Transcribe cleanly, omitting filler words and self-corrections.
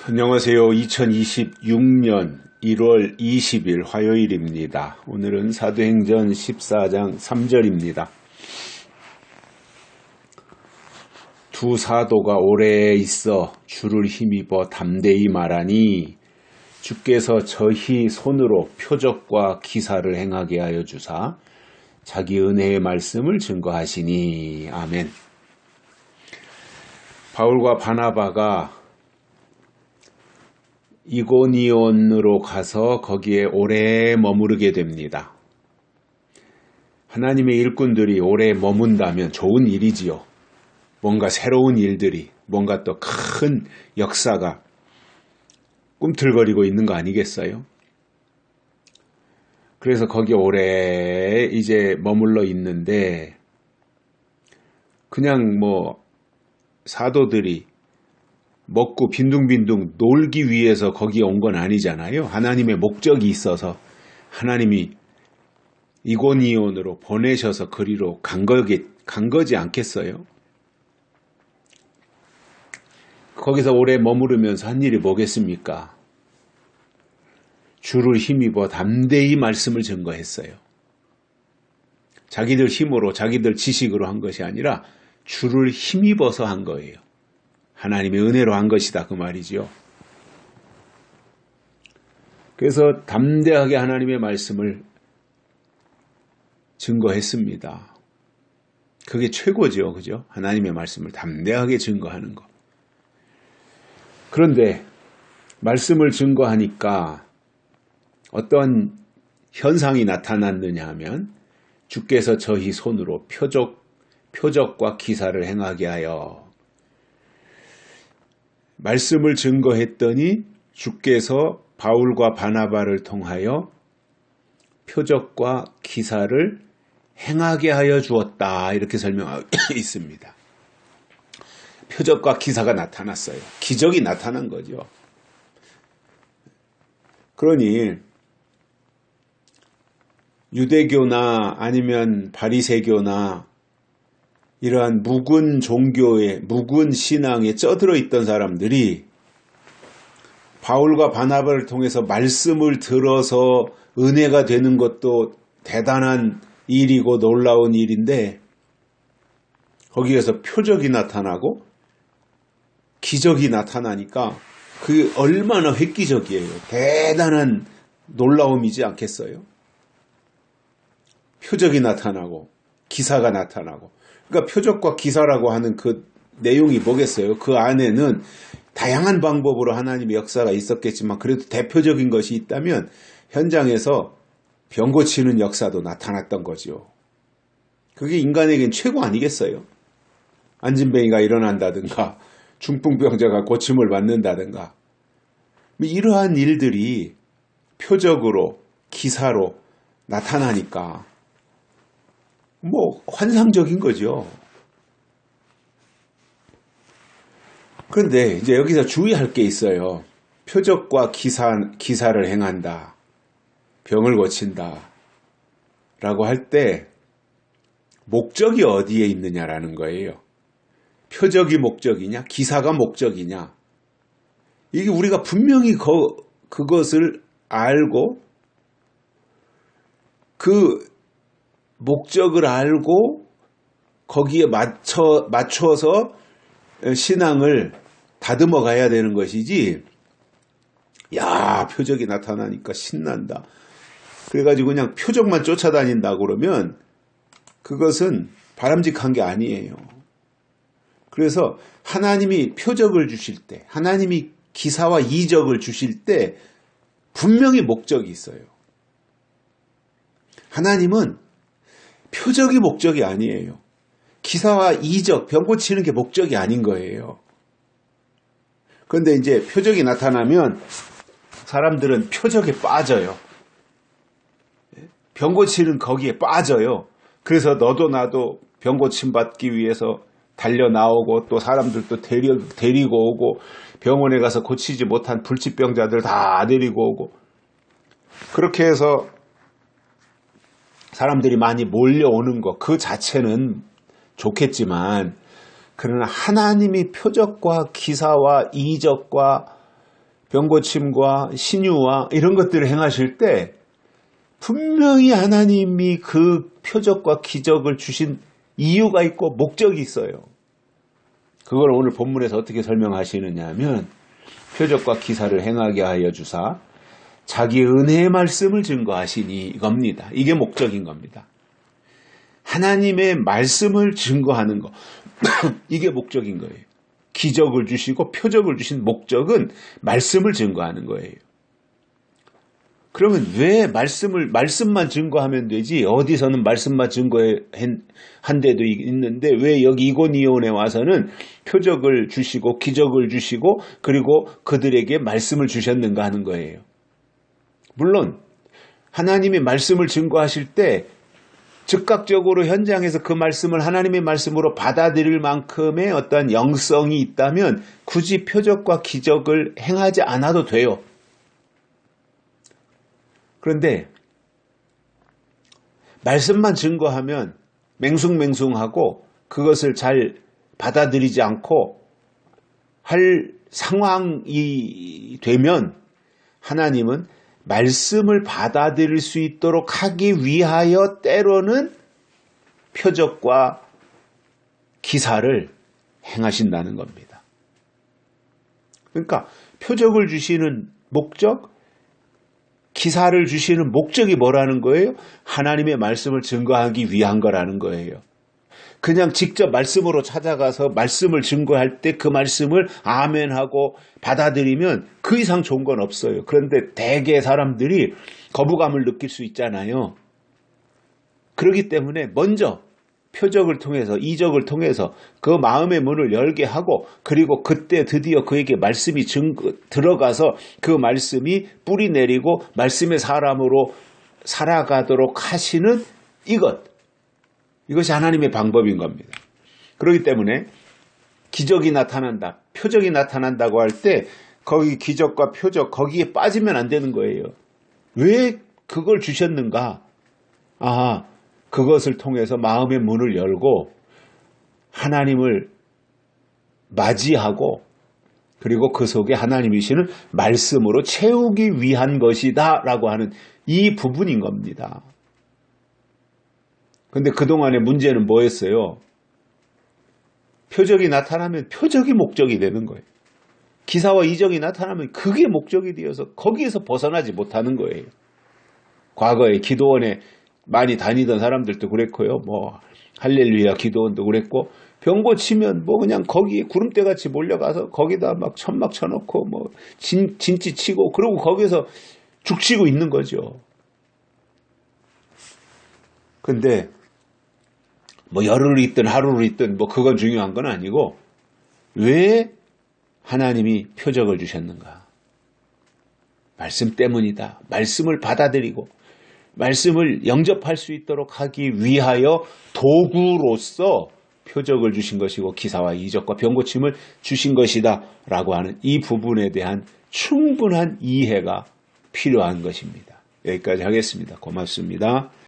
안녕하세요. 2026년 1월 20일 화요일입니다. 오늘은 사도행전 14장 3절입니다. 두 사도가 오래 있어 주를 힘입어 담대히 말하니 주께서 저희 손으로 표적과 기사를 행하게 하여 주사 자기 은혜의 말씀을 증거하시니. 아멘. 바울과 바나바가 이고니온으로 가서 거기에 오래 머무르게 됩니다. 하나님의 일꾼들이 오래 머문다면 좋은 일이지요. 뭔가 새로운 일들이, 뭔가 또 큰 역사가 꿈틀거리고 있는 거 아니겠어요? 그래서 거기 오래 이제 머물러 있는데 그냥 사도들이 먹고 빈둥빈둥 놀기 위해서 거기에 온 건 아니잖아요. 하나님의 목적이 있어서 하나님이 이고니온으로 보내셔서 그리로 간 거지 않겠어요? 거기서 오래 머무르면서 한 일이 뭐겠습니까? 주를 힘입어 담대히 말씀을 증거했어요. 자기들 힘으로 자기들 지식으로 한 것이 아니라 주를 힘입어서 한 거예요. 하나님의 은혜로 한 것이다 그 말이지요. 그래서 담대하게 하나님의 말씀을 증거했습니다. 그게 최고죠. 그죠? 하나님의 말씀을 담대하게 증거하는 것. 그런데 말씀을 증거하니까 어떤 현상이 나타났느냐 하면 주께서 저희 손으로 표적과 기사를 행하게 하여 말씀을 증거했더니 주께서 바울과 바나바를 통하여 표적과 기사를 행하게 하여 주었다. 이렇게 설명하고 있습니다. 표적과 기사가 나타났어요. 기적이 나타난 거죠. 그러니 유대교나 아니면 바리새교나 이러한 묵은 종교에, 묵은 신앙에 쩌들어 있던 사람들이 바울과 바나바를 통해서 말씀을 들어서 은혜가 되는 것도 대단한 일이고 놀라운 일인데 거기에서 표적이 나타나고 기적이 나타나니까 그게 얼마나 획기적이에요. 대단한 놀라움이지 않겠어요? 표적이 나타나고 기사가 나타나고 그러니까 표적과 기사라고 하는 그 내용이 뭐겠어요? 그 안에는 다양한 방법으로 하나님의 역사가 있었겠지만 그래도 대표적인 것이 있다면 현장에서 병 고치는 역사도 나타났던 거죠. 그게 인간에겐 최고 아니겠어요? 안진뱅이가 일어난다든가 중풍병자가 고침을 받는다든가 이러한 일들이 표적으로 기사로 나타나니까 환상적인 거죠. 그런데 이제 여기서 주의할 게 있어요. 표적과 기사를 행한다. 병을 고친다. 라고 할 때 목적이 어디에 있느냐라는 거예요. 표적이 목적이냐? 기사가 목적이냐? 이게 우리가 분명히 그것을 알고 그 목적을 알고 거기에 맞춰서 신앙을 다듬어 가야 되는 것이지, 야, 표적이 나타나니까 신난다. 그래가지고 그냥 표적만 쫓아다닌다 그러면 그것은 바람직한 게 아니에요. 그래서 하나님이 표적을 주실 때, 하나님이 기사와 이적을 주실 때 분명히 목적이 있어요. 하나님은 표적이 목적이 아니에요. 기사와 이적, 병 고치는 게 목적이 아닌 거예요. 그런데 이제 표적이 나타나면 사람들은 표적에 빠져요. 병 고치는 거기에 빠져요. 그래서 너도 나도 병 고침 받기 위해서 달려 나오고 또 사람들도 데리고 오고 병원에 가서 고치지 못한 불치병자들 다 데리고 오고 그렇게 해서 사람들이 많이 몰려오는 것 그 자체는 좋겠지만 그러나 하나님이 표적과 기사와 이적과 병고침과 신유와 이런 것들을 행하실 때 분명히 하나님이 그 표적과 기적을 주신 이유가 있고 목적이 있어요. 그걸 오늘 본문에서 어떻게 설명하시느냐 하면 표적과 기사를 행하게 하여 주사 자기 은혜의 말씀을 증거하시니 이겁니다. 이게 목적인 겁니다. 하나님의 말씀을 증거하는 거 이게 목적인 거예요. 기적을 주시고 표적을 주신 목적은 말씀을 증거하는 거예요. 그러면 왜 말씀만 증거하면 되지 어디서는 말씀만 증거한 데도 있는데 왜 여기 이고니온에 와서는 표적을 주시고 기적을 주시고 그리고 그들에게 말씀을 주셨는가 하는 거예요. 물론 하나님의 말씀을 증거하실 때 즉각적으로 현장에서 그 말씀을 하나님의 말씀으로 받아들일 만큼의 어떤 영성이 있다면 굳이 표적과 기적을 행하지 않아도 돼요. 그런데 말씀만 증거하면 맹숭맹숭하고 그것을 잘 받아들이지 않고 할 상황이 되면 하나님은 말씀을 받아들일 수 있도록 하기 위하여 때로는 표적과 기사를 행하신다는 겁니다. 그러니까 표적을 주시는 목적, 기사를 주시는 목적이 뭐라는 거예요? 하나님의 말씀을 증거하기 위한 거라는 거예요. 그냥 직접 말씀으로 찾아가서 말씀을 증거할 때 그 말씀을 아멘하고 받아들이면 그 이상 좋은 건 없어요. 그런데 대개 사람들이 거부감을 느낄 수 있잖아요. 그렇기 때문에 먼저 표적을 통해서 이적을 통해서 그 마음의 문을 열게 하고 그리고 그때 드디어 그에게 말씀이 들어가서 그 말씀이 뿌리 내리고 말씀의 사람으로 살아가도록 하시는 이것이 하나님의 방법인 겁니다. 그렇기 때문에 기적이 나타난다, 표적이 나타난다고 할 때 거기 기적과 표적 거기에 빠지면 안 되는 거예요. 왜 그걸 주셨는가? 그것을 통해서 마음의 문을 열고 하나님을 맞이하고 그리고 그 속에 하나님이시는 말씀으로 채우기 위한 것이다 라고 하는 이 부분인 겁니다. 근데 그동안의 문제는 뭐였어요? 표적이 나타나면 표적이 목적이 되는 거예요. 기사와 이적이 나타나면 그게 목적이 되어서 거기에서 벗어나지 못하는 거예요. 과거에 기도원에 많이 다니던 사람들도 그랬고요. 할렐루야 기도원도 그랬고 병 고치면 그냥 거기에 구름대같이 몰려가서 거기다 막 천막 쳐놓고 진지 치고 그러고 거기서 죽치고 있는 거죠. 근데 열흘을 있든 하루를 있든 그건 중요한 건 아니고 왜 하나님이 표적을 주셨는가? 말씀 때문이다. 말씀을 받아들이고 말씀을 영접할 수 있도록 하기 위하여 도구로서 표적을 주신 것이고 기사와 이적과 병고침을 주신 것이다 라고 하는 이 부분에 대한 충분한 이해가 필요한 것입니다. 여기까지 하겠습니다. 고맙습니다.